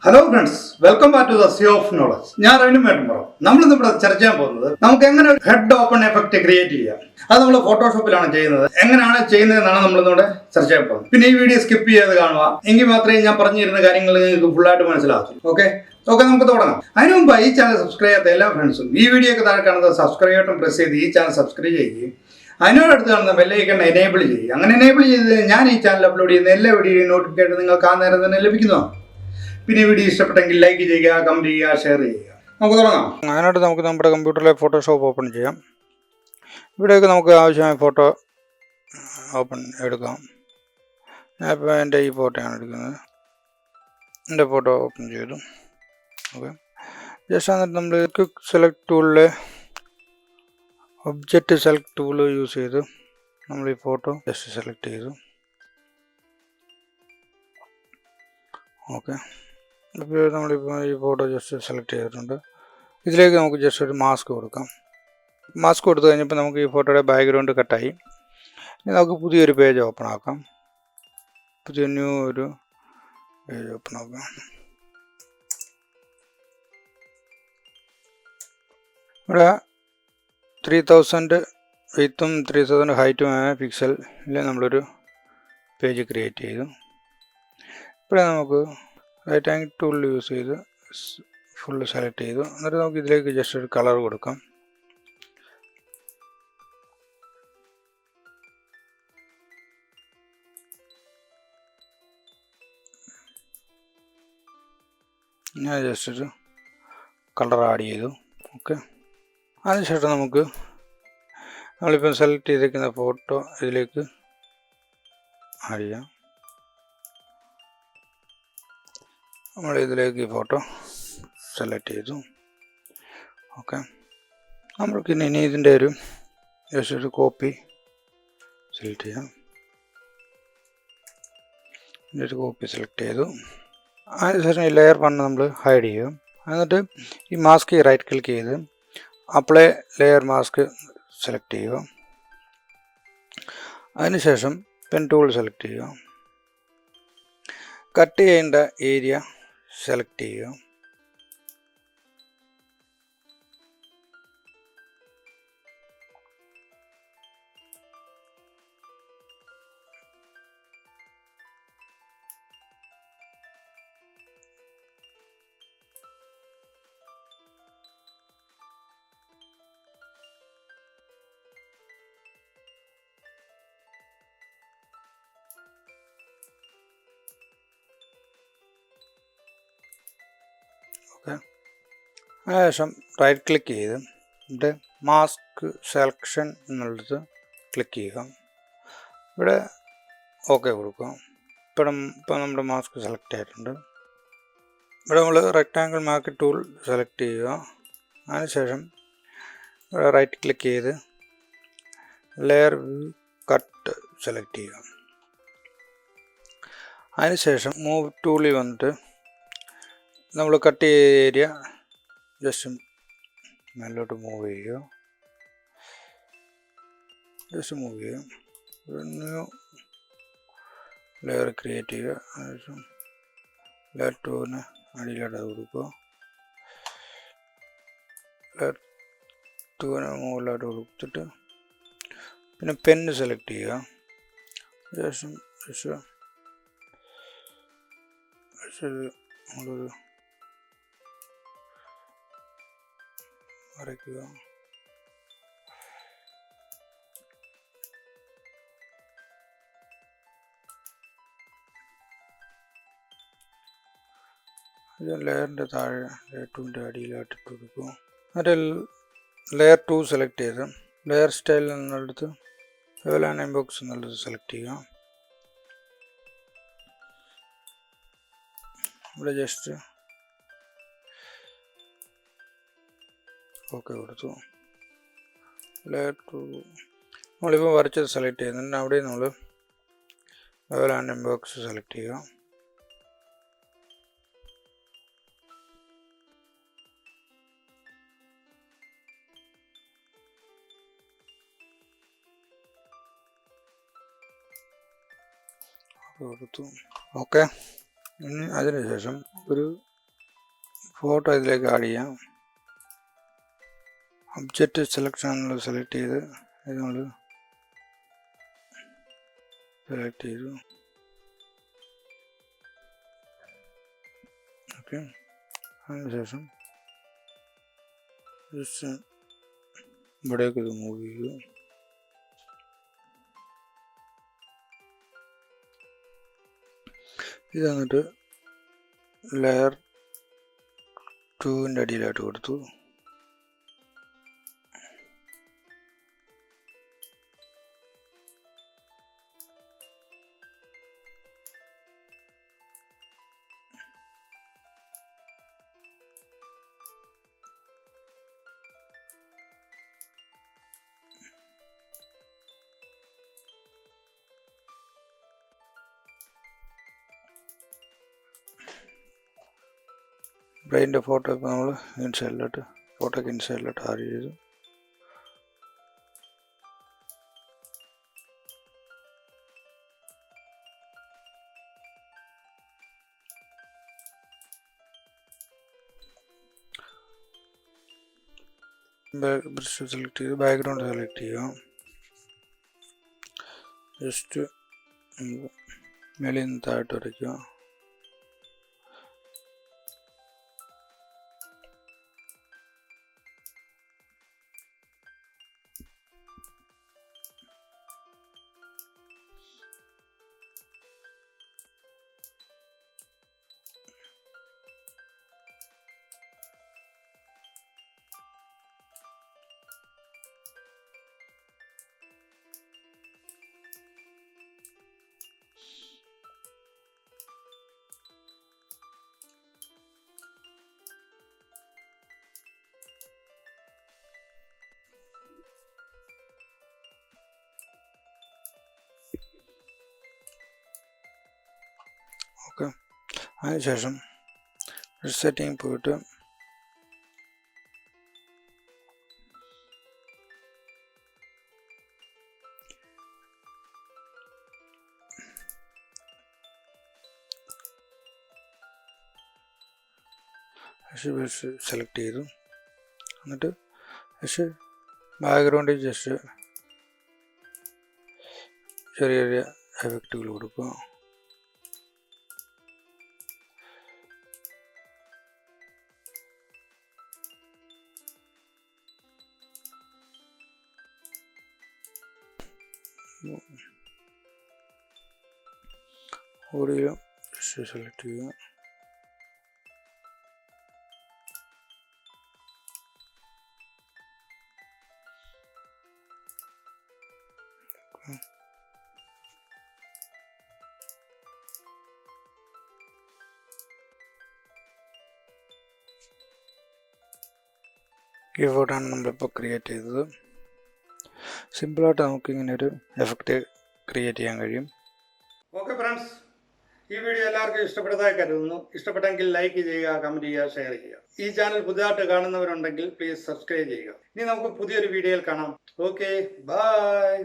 Hello friends, welcome back to the Sea of Knowledge. ഞാൻ revenue മേട്ടുമ്പോൾ നമ്മളിന്നിവിടെ ചർച്ച ചെയ്യാൻ പോകുന്നത് നമുക്ക് എങ്ങനെ ഒരു ഹെഡ് ഓപ്പൺ എഫക്റ്റ് ക്രിയേറ്റ് ചെയ്യാം. അത് നമ്മൾ ഫോട്ടോഷോപ്പിലാണ് ചെയ്യുന്നത്. എങ്ങനെയാണ് ചെയ്യുന്നതെന്നാണ് നമ്മളിന്നിവിടെ ചർച്ച ചെയ്യാൻ പോകുന്നത്. പിന്നെ ഈ വീഡിയോ സ്കിപ്പ് ചെയ്യാതെ കാണുക, എങ്കിൽ മാത്രമേ ഞാൻ പറഞ്ഞിരുന്ന കാര്യങ്ങൾ നിങ്ങൾക്ക് ഫുള്ളായിട്ട് മനസ്സിലാകൂ. ഓക്കെ നമുക്ക് തുടങ്ങാം. അതിന് മുമ്പ് ഈ ചാനൽ സബ്സ്ക്രൈബ് ചെയ്യാത്ത എല്ലാ ഫ്രണ്ട്സും ഈ വീഡിയോക്ക് താഴെ കാണുന്നത് സബ്സ്ക്രൈബ് ബട്ടൺ പ്രസ് ചെയ്ത് ഈ ചാനൽ സബ്സ്ക്രൈബ് ചെയ്യുകയും അതിനോടടുത്ത് കാണുന്ന ബെല്ലൈക്കൺ എനേബിൾ ചെയ്യുക. അങ്ങനെ എനേബിൾ ചെയ്ത് ഞാൻ ഈ ചാനൽ അപ്ലോഡ് ചെയ്യുന്ന എല്ലാ വീഡിയോയും നോട്ടിഫിക്കേഷൻ നിങ്ങൾക്ക് ആ നേരം തന്നെ ലഭിക്കുന്നതാണ്. പിന്നെ വീഡിയോ ഇഷ്ടപ്പെട്ടെങ്കിൽ ലൈക്ക് ചെയ്യുക, കമൻറ്റ് ചെയ്യുക, ഷെയർ ചെയ്യുക. നമുക്ക് തുടങ്ങാം. അതിനായിട്ട് നമുക്ക് നമ്മുടെ കമ്പ്യൂട്ടറിലെ ഫോട്ടോഷോപ്പ് ഓപ്പൺ ചെയ്യാം. ഇവിടെയൊക്കെ നമുക്ക് ആവശ്യമായ ഫോട്ടോ എടുക്കാം. ഞാനിപ്പോൾ എൻ്റെ ഈ ഫോട്ടോയാണ് എടുക്കുന്നത്. എൻ്റെ ഫോട്ടോ ഓപ്പൺ ചെയ്തു. ഓക്കെ, ജസ്റ്റ് എന്നിട്ട് നമ്മൾ ക്വിക്ക് സെലക്ട് ടൂളിലെ ഒബ്ജക്റ്റ് സെലക്ട് ടൂൾ യൂസ് ചെയ്ത് നമ്മൾ ഈ ഫോട്ടോ ജസ്റ്റ് സെലക്ട് ചെയ്തു. ഓക്കെ, അപ്പോൾ നമ്മളിപ്പോൾ ഈ ഫോട്ടോ ജസ്റ്റ് സെലക്ട് ചെയ്തിട്ടുണ്ട്. ഇതിലേക്ക് നമുക്ക് ജസ്റ്റ് ഒരു മാസ്ക് കൊടുക്കാം. മാസ്ക് കൊടുത്തു കഴിഞ്ഞപ്പോൾ നമുക്ക് ഈ ഫോട്ടോയുടെ ബാക്ക്ഗ്രൗണ്ട് കട്ടായി. ഇനി നമുക്ക് പുതിയൊരു പേജ് ഓപ്പൺ ആക്കാം. പുതിയ ന്യൂ ഒരു പേജ് ഓപ്പൺ ആക്കാം. ഇവിടെ 3000 വിത്തും 3000 ഹൈറ്റുമായ പിക്സലിൽ നമ്മളൊരു പേജ് ക്രിയേറ്റ് ചെയ്തു. ഇവിടെ നമുക്ക് റൈറ്റ് ആംഗിൾ ടൂൾ യൂസ് ചെയ്ത് ഫുള്ള് സെലക്ട് ചെയ്തു. എന്നിട്ട് നമുക്ക് ഇതിലേക്ക് ജസ്റ്റ് ഒരു കളർ കൊടുക്കാം. ഞാൻ ജസ്റ്റ് ഒരു കളർ ആഡ് ചെയ്തു. ഓക്കെ, അതിനുശേഷം നമുക്ക് നമ്മളിപ്പം സെലക്ട് ചെയ്തിരിക്കുന്ന ഫോട്ടോ ഇതിലേക്ക് ആഡ് ചെയ്യാം. നമ്മൾ ഇതിലേക്ക് ഈ ഫോട്ടോ സെലക്ട് ചെയ്തു. ഓക്കെ, നമ്മൾക്ക് ഇനി ഇതിൻ്റെ ഒരു ജസ്റ്റ് ഒരു കോപ്പി സെലക്ട് ചെയ്യാം. ഇതിൻ്റെ ഒരു കോപ്പി സെലക്ട് ചെയ്തു. അതിനുശേഷം ഈ ലെയർ 1 നമ്മൾ ഹൈഡ് ചെയ്യും. എന്നിട്ട് ഈ മാസ്ക് റൈറ്റ് ക്ലിക്ക് ചെയ്ത് അപ്ലൈ ലെയർ മാസ്ക് സെലക്ട് ചെയ്യുക. അതിനുശേഷം പെൻ ടൂൾ സെലക്ട് ചെയ്യുക. കട്ട് ചെയ്യേണ്ട ഏരിയ സെലക്ട് ചെയ്യുക. ഓക്കെ, അതിനുശേഷം റൈറ്റ് ക്ലിക്ക് ചെയ്ത് എന്നിട്ട് മാസ്ക് സെലക്ഷൻ എന്നുള്ളത് ക്ലിക്ക് ചെയ്യുക. ഇവിടെ ഓക്കെ കൊടുക്കുക. ഇപ്പോൾ നമ്മുടെ മാസ്ക് സെലക്ട് ആയിട്ടുണ്ട്. ഇവിടെ നമ്മൾ റെക്റ്റാങ്കിൾ മാർക്ക് ടൂൾ സെലക്ട് ചെയ്യുക. അതിനുശേഷം ഇവിടെ റൈറ്റ് ക്ലിക്ക് ചെയ്ത് ലെയർ കട്ട് സെലക്ട് ചെയ്യുക. അതിനുശേഷം മൂവ് ടൂളിൽ വന്നിട്ട് നമ്മൾ കട്ട് ചെയ്ത ഏരിയ ജസ്റ്റ് മേലോട്ട് മൂവ് ചെയ്യുക. ജസ്റ്റ് മൂവ് ചെയ്യുക. ന്യൂ ലെയർ ക്രിയേറ്റ് ചെയ്യുക. അതിനുശേഷം ലെയർ 2 അടിയിലോട്ട് കൊടുക്കുക. ലെയർ 2 മുകളിലോട്ട് കൊടുത്തിട്ട് പിന്നെ പെന്ന് സെലക്ട് ചെയ്യുക. ജസ്റ്റ് നമ്മളൊരു വരയ്ക്കുക. ലെയറിൻ്റെ താഴെ ലെയർ 2 അടിയിലായിട്ട് കൊടുക്കുക. എന്നിട്ട് ലെയർ 2 സെലക്ട് ചെയ്ത് ലെയർ സ്റ്റൈൽ എന്നുള്ളത് ലെവൽ ബോക്സ് എന്നുള്ളത് സെലക്ട് ചെയ്യുക. ഇവിടെ ജസ്റ്റ് ഓക്കെ കൊടുത്തു. ലെയർ 2 നമ്മളിപ്പോൾ വരച്ചത് സെലക്ട് ചെയ്യുന്നുണ്ട്. അവിടെ നമ്മൾ ലെവൽ ബോക്സ് സെലക്ട് ചെയ്യുക. കൊടുത്തു. ഓക്കെ, അതിനുശേഷം ഒരു ഫോട്ടോ ഇതിലേക്ക് ആഡ് ചെയ്യാം. ഒബ്ജക്റ്റ് സെലക്ഷൻ സെലക്ട് ചെയ്ത് ഇത് നമ്മൾ സെലക്ട് ചെയ്തു. ഓക്കെ, അതിനുശേഷം ജസ്റ്റ് ഇവിടേക്ക് ഇത് മൂവ് ചെയ്യുക. ഇത് എന്നിട്ട് ലെയർ 2-ൻ്റെ അടിയിലായിട്ട് കൊടുത്തു. ബ്രെയിൻ്റെ ഫോട്ടോ ഇപ്പോൾ നമ്മൾ ഫോട്ടോയ്ക്ക് ഇൻസൈഡിലോട്ട് ആഡ് ചെയ്തു. ബ്രഷ് സെലക്ട് ചെയ്ത് ബാക്ക്ഗ്രൗണ്ട് സെലക്ട് ചെയ്യുക. ജസ്റ്റ് മേളിൽ നിന്ന് താഴോട്ട് വരയ്ക്കുക. ഓക്കെ, അതിനുശേഷം സെറ്റിംഗ് പോയിട്ട് സെലക്ട് ചെയ്തു. എന്നിട്ട് ബാക്ക്ഗ്രൗണ്ടിൽ ജസ്റ്റ് ചെറിയ ചെറിയ എഫക്റ്റുകൾ കൊടുക്കുക. ഓഡിയോ സെലക്ട് ചെയ്യുക. ഈ ഫോട്ടോ ആണ് നമ്മളിപ്പോൾ ക്രിയേറ്റ് ചെയ്തത്. സിമ്പിളായിട്ട് നമുക്കിങ്ങനെ ഒരു എഫക്റ്റ് ക്രിയേറ്റ് ചെയ്യാൻ കഴിയും. ഓക്കെ ഫ്രണ്ട്സ്, ഈ വീഡിയോ എല്ലാവർക്കും ഇഷ്ടപ്പെട്ടതായി കരുതുന്നു. ഇഷ്ടപ്പെട്ടെങ്കിൽ ലൈക്ക് ചെയ്യുക, കമൻറ്റ് ചെയ്യുക, ഷെയർ ചെയ്യുക. ഈ ചാനൽ പുതിയതായിട്ട് കാണുന്നവരുണ്ടെങ്കിൽ പ്ലീസ് സബ്സ്ക്രൈബ് ചെയ്യുക. ഇനി നമുക്ക് പുതിയൊരു വീഡിയോയിൽ കാണാം. Okay, by.